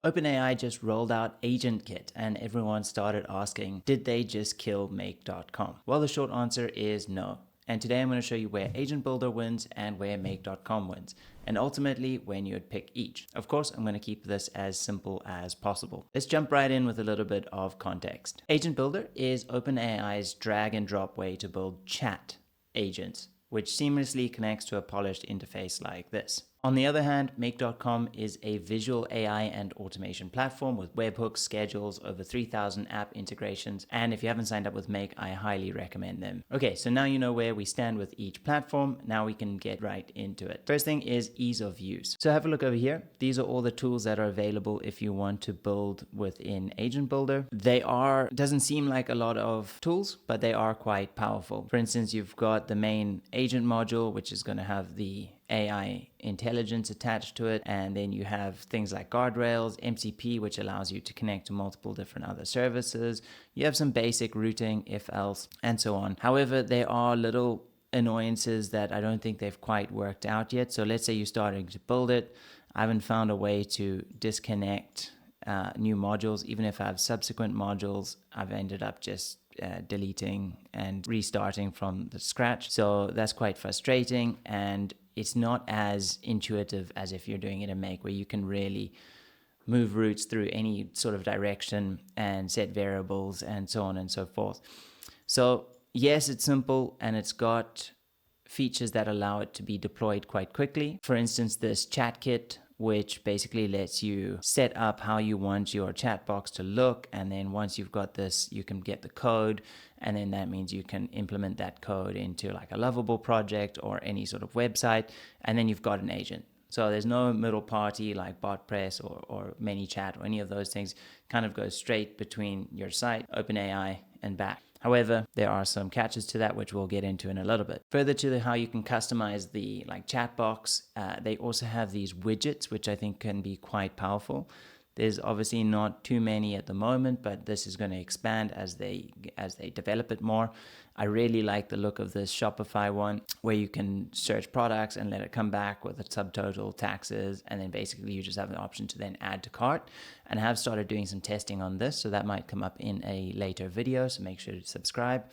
OpenAI just rolled out Agent Kit and everyone started asking, did they just kill Make.com? Well, the short answer is no. And today I'm going to show you where Agent Builder wins and where Make.com wins, and ultimately when you'd pick each. Of course, I'm going to keep this as simple as possible. Let's jump right in with a little bit of context. Agent Builder is OpenAI's drag and drop way to build chat agents, which seamlessly connects to a polished interface like this. On the other hand, Make.com is a visual AI and automation platform with webhooks, schedules, over 3,000 app integrations, and if you haven't signed up with Make, I highly recommend them. Okay, so now you know where we stand with each platform. Now we can get right into it. First thing is ease of use. So have a look over here. These are all the tools that are available if you want to build within Agent Builder. Doesn't seem like a lot of tools, but they are quite powerful. For instance, you've got the main agent module, which is going to have the AI intelligence attached to it, and then you have things like guardrails, MCP, which allows you to connect to multiple different other services. You have some basic routing, if else, and so on. However, there are little annoyances that I don't think they've quite worked out yet. So let's say you're starting to build it. I haven't found a way to disconnect new modules. Even if I have subsequent modules, I've ended up just deleting and restarting from the scratch. So that's quite frustrating, and it's not as intuitive as if you're doing it in Make, where you can really move routes through any sort of direction and set variables and so on and so forth. So yes, it's simple and it's got features that allow it to be deployed quite quickly. For instance, this chat kit, which basically lets you set up how you want your chat box to look. And then once you've got this, you can get the code. And then that means you can implement that code into like a Lovable project or any sort of website. And then you've got an agent. So there's no middle party like BotPress or ManyChat or any of those things. Kind of goes straight between your site, OpenAI, and back. However, there are some catches to that, which we'll get into in a little bit. Further to how you can customize the chat box, they also have these widgets, which I think can be quite powerful. There's obviously not too many at the moment, but this is going to expand as they develop it more. I really like the look of this Shopify one, where you can search products and let it come back with a subtotal, taxes, and then basically you just have the option to then add to cart. And I have started doing some testing on this, so that might come up in a later video, so make sure to subscribe.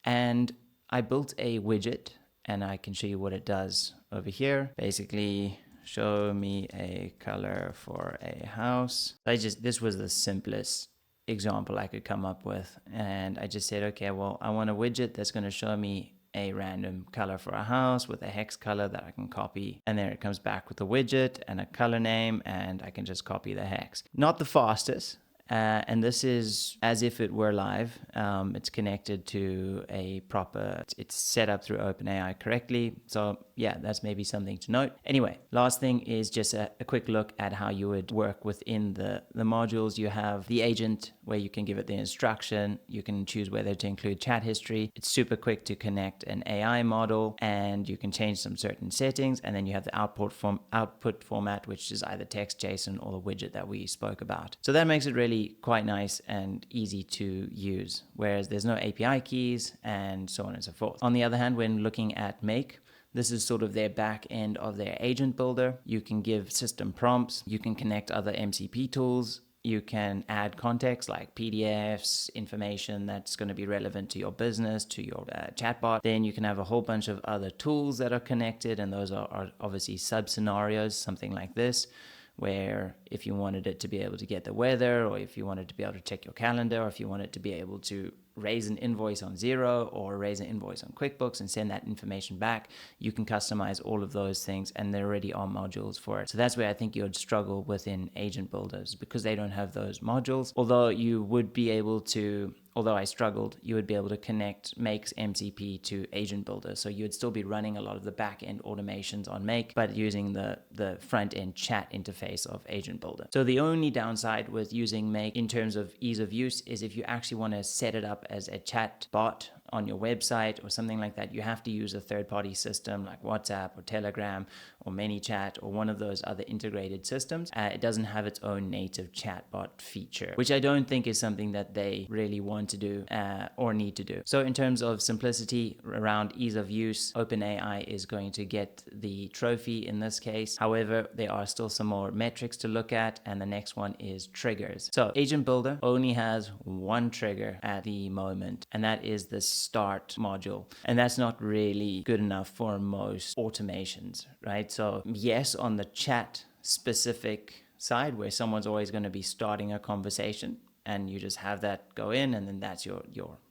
And I built a widget, and I can show you what it does over here. Basically, show me a color for a house. This was the simplest example I could come up with. And I just said, okay, well, I want a widget that's going to show me a random color for a house with a hex color that I can copy. And then it comes back with a widget and a color name, and I can just copy the hex. Not the fastest. And this is as if it were live. It's connected to it's set up through OpenAI correctly. So yeah, that's maybe something to note. Anyway, last thing is just a quick look at how you would work within the modules. You have the agent where you can give it the instruction. You can choose whether to include chat history. It's super quick to connect an AI model, and you can change some certain settings. And then you have the output format, which is either text, JSON, or the widget that we spoke about. So that makes it really quite nice and easy to use, whereas there's no API keys and so on and so forth. On the other hand, when looking at Make, this is sort of their back end of their agent builder. You can give system prompts, you can connect other MCP tools, you can add context like PDFs, information that's going to be relevant to your business, to your chatbot. Then you can have a whole bunch of other tools that are connected, and those are obviously sub scenarios, something like this, where if you wanted it to be able to get the weather, or if you wanted to be able to check your calendar, or if you wanted to be able to raise an invoice on Xero or raise an invoice on QuickBooks and send that information back, you can customize all of those things, and there already are modules for it. So that's where I think you would struggle within agent builders, because they don't have those modules. Although I struggled, you would be able to connect Make's MCP to Agent Builder. So you would still be running a lot of the back-end automations on Make, but using the front-end chat interface of Agent Builder. So the only downside with using Make in terms of ease of use is if you actually want to set it up as a chat bot on your website or something like that, you have to use a third-party system like WhatsApp or Telegram or ManyChat or one of those other integrated systems. It doesn't have its own native chatbot feature, which I don't think is something that they really want to do or need to do. So in terms of simplicity around ease of use, OpenAI is going to get the trophy in this case. However, there are still some more metrics to look at, and the next one is triggers. So Agent Builder only has one trigger at the moment, and that is the start module. And that's not really good enough for most automations, right? So yes, on the chat specific side where someone's always going to be starting a conversation and you just have that go in and then that's your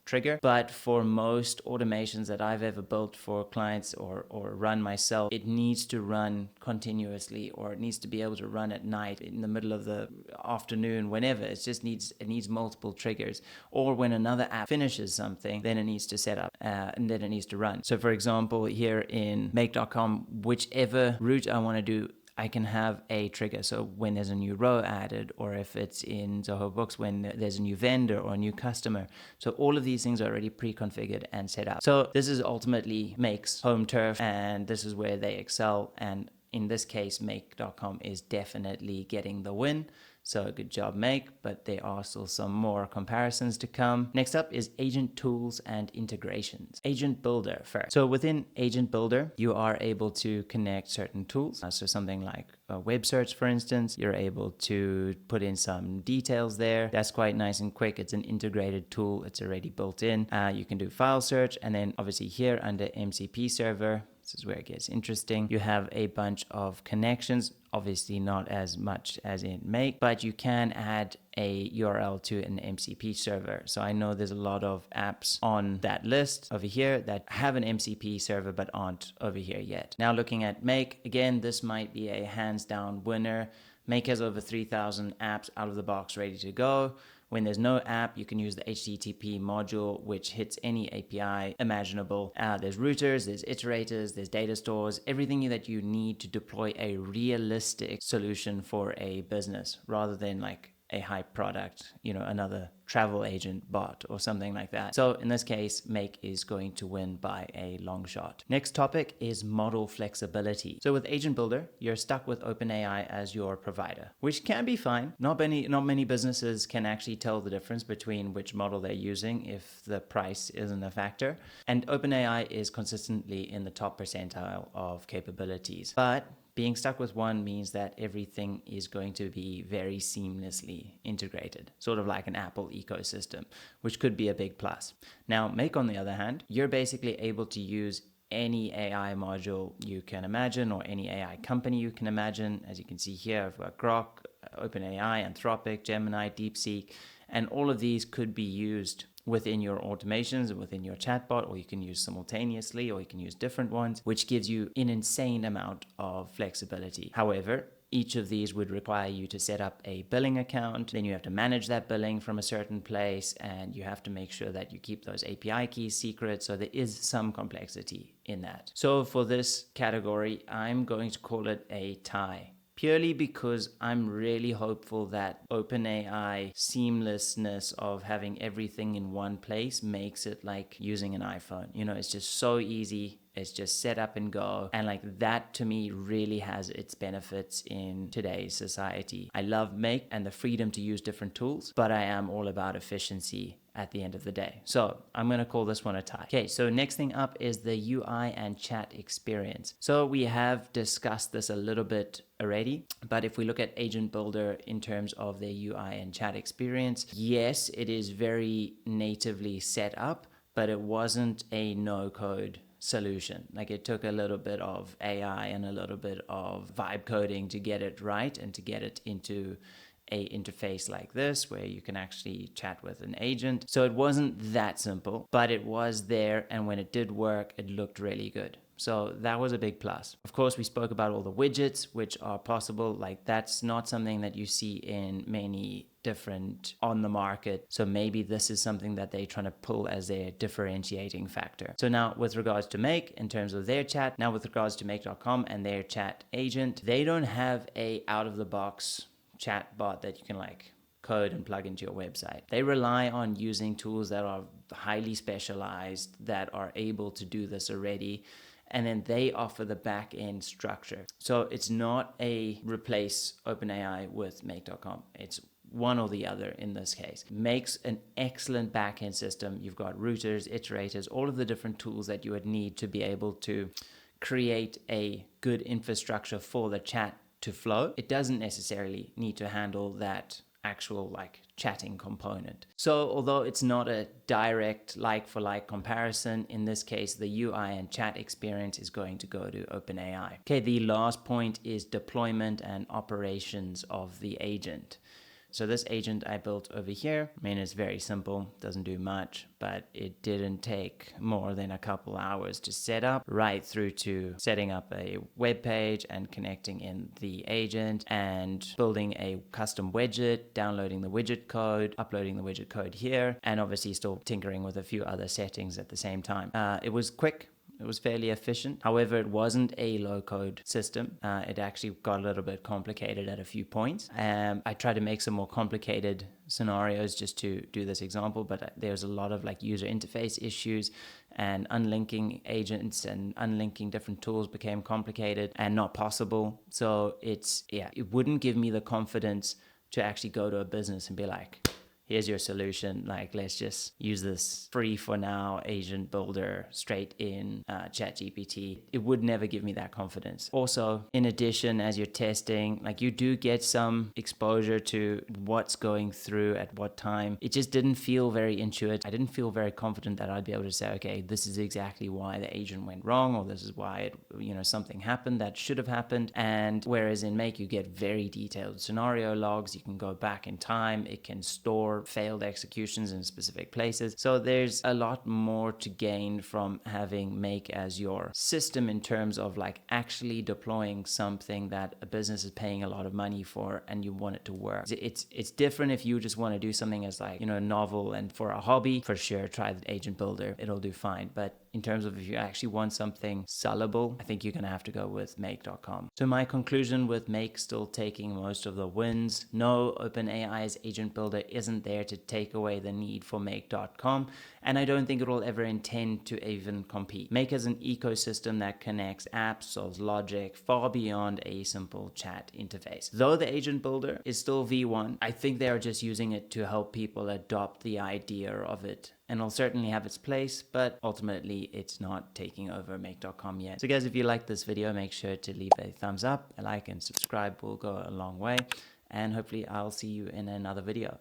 trigger. But for most automations that I've ever built for clients or run myself, it needs to run continuously, or it needs to be able to run at night, in the middle of the afternoon, whenever. It needs multiple triggers. Or when another app finishes something, then it needs to set up and then it needs to run. So for example, here in make.com, whichever route I want to do, I can have a trigger. So when there's a new row added, or if it's in Zoho Books, when there's a new vendor or a new customer. So all of these things are already pre-configured and set up. So this is ultimately Make's home turf, and this is where they excel. And in this case, make.com is definitely getting the win. So good job, Make, but there are still some more comparisons to come. Next up is agent tools and integrations. Agent Builder first. So within Agent Builder, you are able to connect certain tools. So something like a web search, for instance, you're able to put in some details there. That's quite nice and quick. It's an integrated tool. It's already built in. You can do file search, and then obviously here under MCP server, this is where it gets interesting. You have a bunch of connections, obviously not as much as in Make, but you can add a URL to an MCP server. So I know there's a lot of apps on that list over here that have an MCP server but aren't over here yet. Now looking at Make, again, this might be a hands down winner. Make has over 3,000 apps out of the box ready to go. When there's no app, you can use the HTTP module, which hits any API imaginable. There's routers, there's iterators, there's data stores, everything that you need to deploy a realistic solution for a business, rather than like a hype product, another travel agent bot or something like that. So in this case, Make is going to win by a long shot. Next topic is model flexibility. So with Agent Builder, you're stuck with OpenAI as your provider, which can be fine. Not many businesses can actually tell the difference between which model they're using if the price isn't a factor. And OpenAI is consistently in the top percentile of capabilities. But being stuck with one means that everything is going to be very seamlessly integrated, sort of like an Apple ecosystem, which could be a big plus. Now, Make, on the other hand, you're basically able to use any AI module you can imagine, or any AI company you can imagine. As you can see here, I've got Grok, OpenAI, Anthropic, Gemini, DeepSeek, and all of these could be used within your automations and within your chatbot, or you can use simultaneously, or you can use different ones, which gives you an insane amount of flexibility. However, each of these would require you to set up a billing account. Then you have to manage that billing from a certain place, and you have to make sure that you keep those API keys secret. So there is some complexity in that. So for this category, I'm going to call it a tie, purely because I'm really hopeful that OpenAI seamlessness of having everything in one place makes it like using an iPhone. It's just so easy. It's just set up and go. And like that to me really has its benefits in today's society. I love Make and the freedom to use different tools, but I am all about efficiency at the end of the day. So I'm going to call this one a tie. Okay, so next thing up is the UI and chat experience. So we have discussed this a little bit already, but if we look at Agent Builder in terms of their UI and chat experience, yes, it is very natively set up, but it wasn't a no-code solution. Like it took a little bit of AI and a little bit of vibe coding to get it right and to get it into a interface like this where you can actually chat with an agent. So it wasn't that simple, but it was there, and when it did work, it looked really good. So that was a big plus. Of course, we spoke about all the widgets which are possible. Like that's not something that you see in many different on the market. So maybe this is something that they're trying to pull as their differentiating factor. So now with regards to Make, in terms of their chat, now with regards to make.com and their chat agent, they don't have a out of the box chat bot that you can like code and plug into your website. They rely on using tools that are highly specialized, that are able to do this already, and then they offer the back end structure. So it's not a replace OpenAI with Make.com. It's one or the other in this case. Makes an excellent backend system. You've got routers, iterators, all of the different tools that you would need to be able to create a good infrastructure for the chat to flow. It doesn't necessarily need to handle that actual like chatting component. So although it's not a direct like for like comparison, in this case the UI and chat experience is going to go to OpenAI. Okay, the last point is deployment and operations of the agent. So this agent I built over here, I mean, it's very simple, doesn't do much, but it didn't take more than a couple hours to set up, right through to setting up a web page and connecting in the agent and building a custom widget, downloading the widget code, uploading the widget code here, and obviously still tinkering with a few other settings at the same time. It was quick. It was fairly efficient. However, it wasn't a low-code system. It actually got a little bit complicated at a few points. I tried to make some more complicated scenarios just to do this example, but there's a lot of like user interface issues, and unlinking agents and unlinking different tools became complicated and not possible. So it wouldn't give me the confidence to actually go to a business and be like, here's your solution, like let's just use this free for now agent builder straight in ChatGPT. It would never give me that confidence. Also, in addition, as you're testing, like you do get some exposure to what's going through at what time. It just didn't feel very intuitive. I didn't feel very confident that I'd be able to say, okay, this is exactly why the agent went wrong, or this is why something happened that should have happened. And whereas in Make, you get very detailed scenario logs. You can go back in time. It can store failed executions in specific places. So there's a lot more to gain from having Make as your system in terms of like actually deploying something that a business is paying a lot of money for and you want it to work. It's different if you just want to do something as like, novel and for a hobby. For sure, try the Agent Builder. It'll do fine. But in terms of if you actually want something sellable, I think you're going to have to go with Make.com. So my conclusion with Make still taking most of the wins. No, OpenAI's Agent Builder isn't there to take away the need for Make.com, and I don't think it will ever intend to even compete. Make is an ecosystem that connects apps, solves logic far beyond a simple chat interface. Though the Agent Builder is still V1, I think they are just using it to help people adopt the idea of it, and it'll certainly have its place, but ultimately it's not taking over Make.com yet. So guys, if you like this video, make sure to leave a thumbs up, a like and subscribe will go a long way, and hopefully I'll see you in another video.